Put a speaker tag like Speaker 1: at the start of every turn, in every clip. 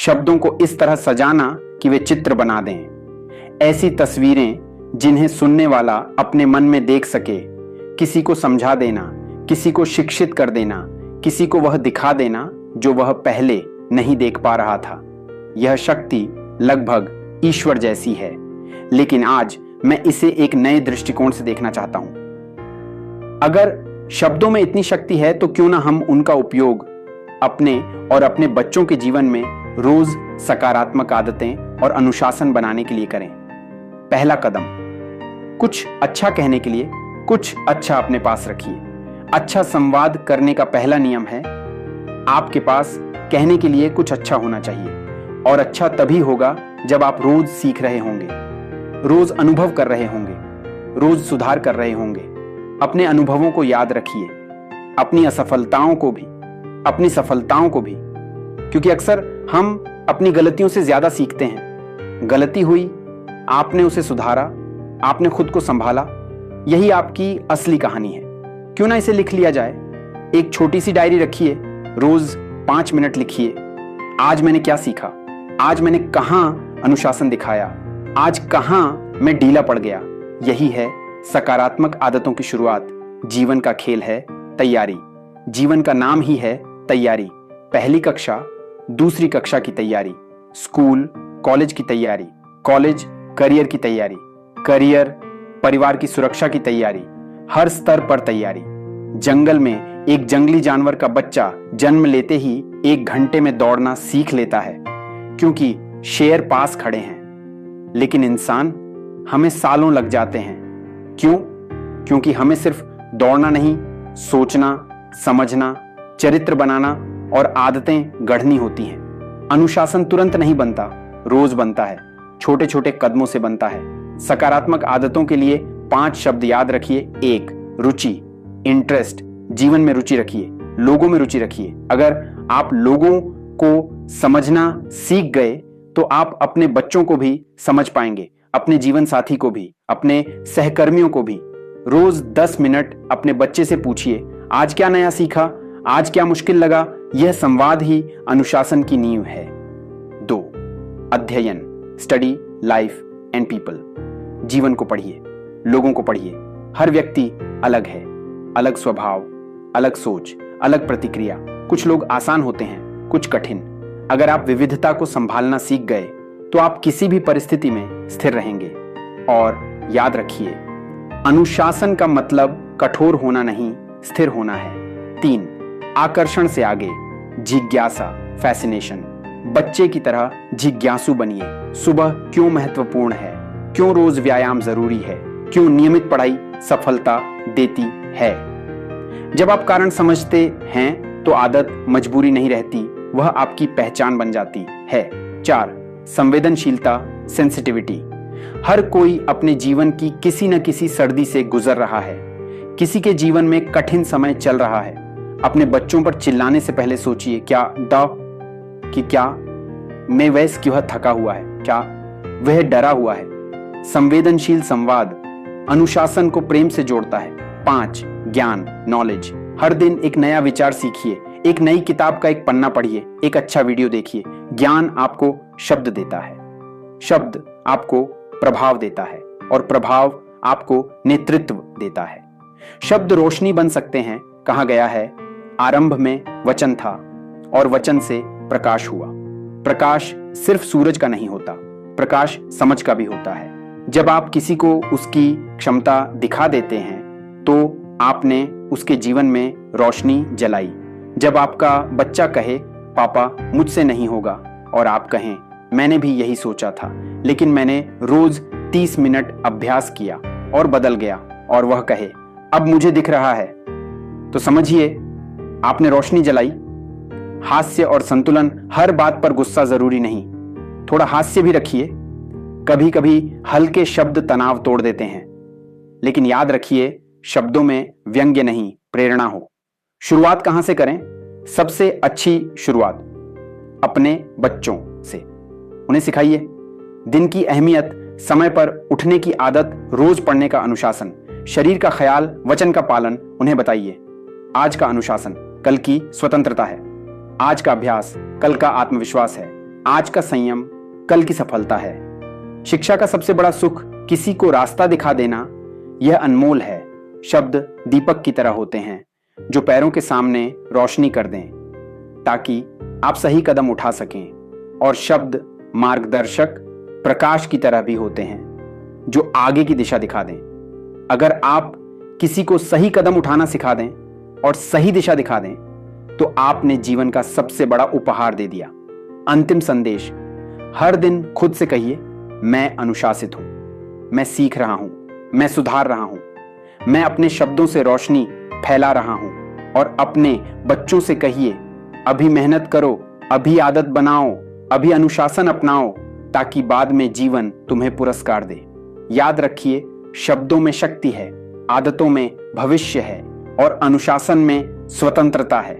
Speaker 1: शब्दों को इस तरह सजाना कि वे चित्र बना दें। ऐसी तस्वीरें जिन्हें सुनने वाला अपने मन में देख सके। किसी को समझा देना, किसी को शिक्षित कर देना, किसी को वह दिखा देना जो वह पहले नहीं देख पा रहा था। यह शक्ति लगभग ईश्वर जैसी है, लेकिन आज मैं इसे एक नए दृष्टिकोण से देखना चाहता हूं। अगर शब्दों में इतनी शक्ति है तो क्यों ना हम उनका उपयोग अपने और अपने बच्चों के जीवन में रोज सकारात्मक आदतें और अनुशासन बनाने के लिए करें। पहला कदम, कुछ अच्छा कहने के लिए कुछ अच्छा अपने पास रखिए। अच्छा संवाद करने का पहला नियम है, आपके पास कहने के लिए कुछ अच्छा होना चाहिए, और अच्छा तभी होगा जब आप रोज सीख रहे होंगे, रोज अनुभव कर रहे होंगे, रोज सुधार कर रहे होंगे। अपने अनुभवों को याद रखिए, अपनी असफलताओं को भी, अपनी सफलताओं को भी, क्योंकि अक्सर हम अपनी गलतियों से ज्यादा सीखते हैं। गलती हुई, आपने उसे सुधारा, आपने खुद को संभाला, यही आपकी असली कहानी है। क्यों ना इसे लिख लिया जाए। एक छोटी सी डायरी रखिए, रोज 5 मिनट लिखिए। आज मैंने क्या सीखा, आज मैंने कहां अनुशासन दिखाया, आज कहां मैं ढीला पड़ गया। यही है सकारात्मक आदतों की शुरुआत। जीवन का खेल है तैयारी। जीवन का नाम ही है तैयारी। पहली कक्षा, दूसरी कक्षा की तैयारी, स्कूल कॉलेज की तैयारी, कॉलेज करियर की तैयारी, करियर परिवार की सुरक्षा की तैयारी, हर स्तर पर तैयारी। जंगल में एक जंगली जानवर का बच्चा जन्म लेते ही 1 घंटे में दौड़ना सीख लेता है, क्योंकि शेर पास खड़े हैं। लेकिन इंसान, हमें सालों लग जाते हैं। क्यों? क्योंकि हमें सिर्फ दौड़ना नहीं, सोचना, समझना, चरित्र बनाना और आदतें गढ़नी होती हैं। अनुशासन तुरंत नहीं बनता, रोज बनता है, छोटे छोटे कदमों से बनता है। सकारात्मक आदतों के लिए 5 शब्द याद रखिए। 1, रुचि, इंटरेस्ट। जीवन में रुचि रखिए, लोगों में रुचि रखिए। अगर आप लोगों को समझना सीख गए तो आप अपने बच्चों को भी समझ पाएंगे, अपने जीवन साथी को भी, अपने सहकर्मियों को भी। रोज 10 मिनट अपने बच्चे से पूछिए, आज क्या नया सीखा, आज क्या मुश्किल लगा। यह संवाद ही अनुशासन की नींव है। 2, अध्ययन, स्टडी लाइफ एंड पीपल। जीवन को पढ़िए, लोगों को पढ़िए। हर व्यक्ति अलग है, अलग स्वभाव, अलग सोच, अलग प्रतिक्रिया। कुछ लोग आसान होते हैं, कुछ कठिन। अगर आप विविधता को संभालना सीख गए तो आप किसी भी परिस्थिति में स्थिर रहेंगे। और याद रखिए, अनुशासन का मतलब कठोर होना नहीं, स्थिर होना है। 3, आकर्षण से आगे, जिज्ञासा, फैसिनेशन। बच्चे की तरह जिज्ञासु बनिए। सुबह क्यों महत्वपूर्ण है, क्यों रोज व्यायाम जरूरी है, क्यों नियमित पढ़ाई सफलता देती है। जब आप कारण समझते हैं तो आदत मजबूरी नहीं रहती, वह आपकी पहचान बन जाती है। 4, संवेदनशीलता, सेंसिटिविटी। हर कोई अपने जीवन की किसी न किसी सर्दी से गुजर रहा है। किसी के जीवन में कठिन समय चल रहा है। अपने बच्चों पर चिल्लाने से पहले सोचिए, क्या मैं वैस क्यों थका हुआ है, क्या वह डरा हुआ है। संवेदनशील संवाद अनुशासन को प्रेम से जोड़ता है। 5, ज्ञान, नॉलेज। हर दिन एक नया विचार सीखिए, एक नई किताब का एक पन्ना पढ़िए, एक अच्छा वीडियो देखिए। ज्ञान आपको शब्द देता है, शब्द आपको प्रभाव देता है, और प्रभाव आपको नेतृत्व देता है। शब्द रोशनी बन सकते हैं। कहा गया है, आरंभ में वचन था और वचन से प्रकाश हुआ। प्रकाश सिर्फ सूरज का नहीं होता, प्रकाश समझ का भी होता है। जब आप किसी को उसकी क्षमता दिखा देते हैं तो आपने उसके जीवन में रोशनी जलाई। जब आपका बच्चा कहे, पापा मुझसे नहीं होगा, और आप कहें, मैंने भी यही सोचा था, लेकिन मैंने रोज 30 मिनट अभ्यास किया और बदल गया, और वह कहे, अब मुझे दिख रहा है, तो समझिए आपने रोशनी जलाई। हास्य और संतुलन। हर बात पर गुस्सा जरूरी नहीं, थोड़ा हास्य भी रखिए। कभी कभी हल्के शब्द तनाव तोड़ देते हैं, लेकिन याद रखिए, शब्दों में व्यंग्य नहीं, प्रेरणा हो। शुरुआत कहां से करें? सबसे अच्छी शुरुआत अपने बच्चों से। उन्हें सिखाइए दिन की अहमियत, समय पर उठने की आदत, रोज पढ़ने का अनुशासन, शरीर का ख्याल, वचन का पालन। उन्हें बताइए, आज का अनुशासन कल की स्वतंत्रता है, आज का अभ्यास कल का आत्मविश्वास है, आज का संयम कल की सफलता है। शिक्षा का सबसे बड़ा सुख किसी को रास्ता दिखा देना। यह अनमोल है। शब्द दीपक की तरह होते हैं जो पैरों के सामने रोशनी कर दें ताकि आप सही कदम उठा सकें, और शब्द मार्गदर्शक प्रकाश की तरह भी होते हैं जो आगे की दिशा दिखा दें। अगर आप किसी को सही कदम उठाना सिखा दें और सही दिशा दिखा दें तो आपने जीवन का सबसे बड़ा उपहार दे दिया। अंतिम संदेश, हर दिन खुद से कहिए, मैं अनुशासित हूं, मैं सीख रहा हूं, मैं सुधार रहा हूं, मैं अपने शब्दों से रोशनी फैला रहा हूं। और अपने बच्चों से कहिए, अभी मेहनत करो, अभी आदत बनाओ, अभी अनुशासन अपनाओ ताकि बाद में जीवन तुम्हें पुरस्कार दे। याद रखिए, शब्दों में शक्ति है, आदतों में भविष्य है और अनुशासन में स्वतंत्रता है।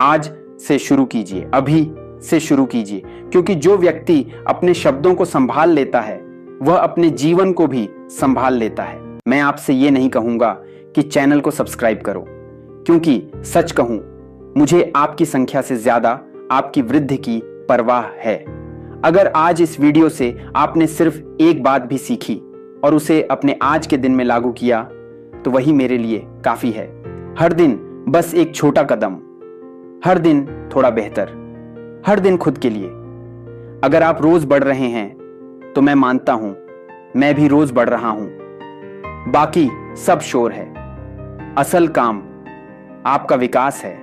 Speaker 1: आज से शुरू कीजिए, अभी से शुरू कीजिए, क्योंकि जो व्यक्ति अपने शब्दों को संभाल लेता है वह अपने जीवन को भी संभाल लेता है। मैं आपसे ये नहीं कहूंगा कि चैनल को सब्सक्राइब करो, क्योंकि सच कहूं मुझे आपकी संख्या से ज्यादा आपकी वृद्धि की परवाह है। अगर आज इस वीडियो से आपने सिर्फ एक बात भी सीखी और उसे अपने आज के दिन में लागू किया तो वही मेरे लिए काफी है। हर दिन बस एक छोटा कदम, हर दिन थोड़ा बेहतर, हर दिन खुद के लिए। अगर आप रोज बढ़ रहे हैं तो मैं मानता हूं मैं भी रोज बढ़ रहा हूं। बाकी सब शोर है, असल काम आपका विकास है।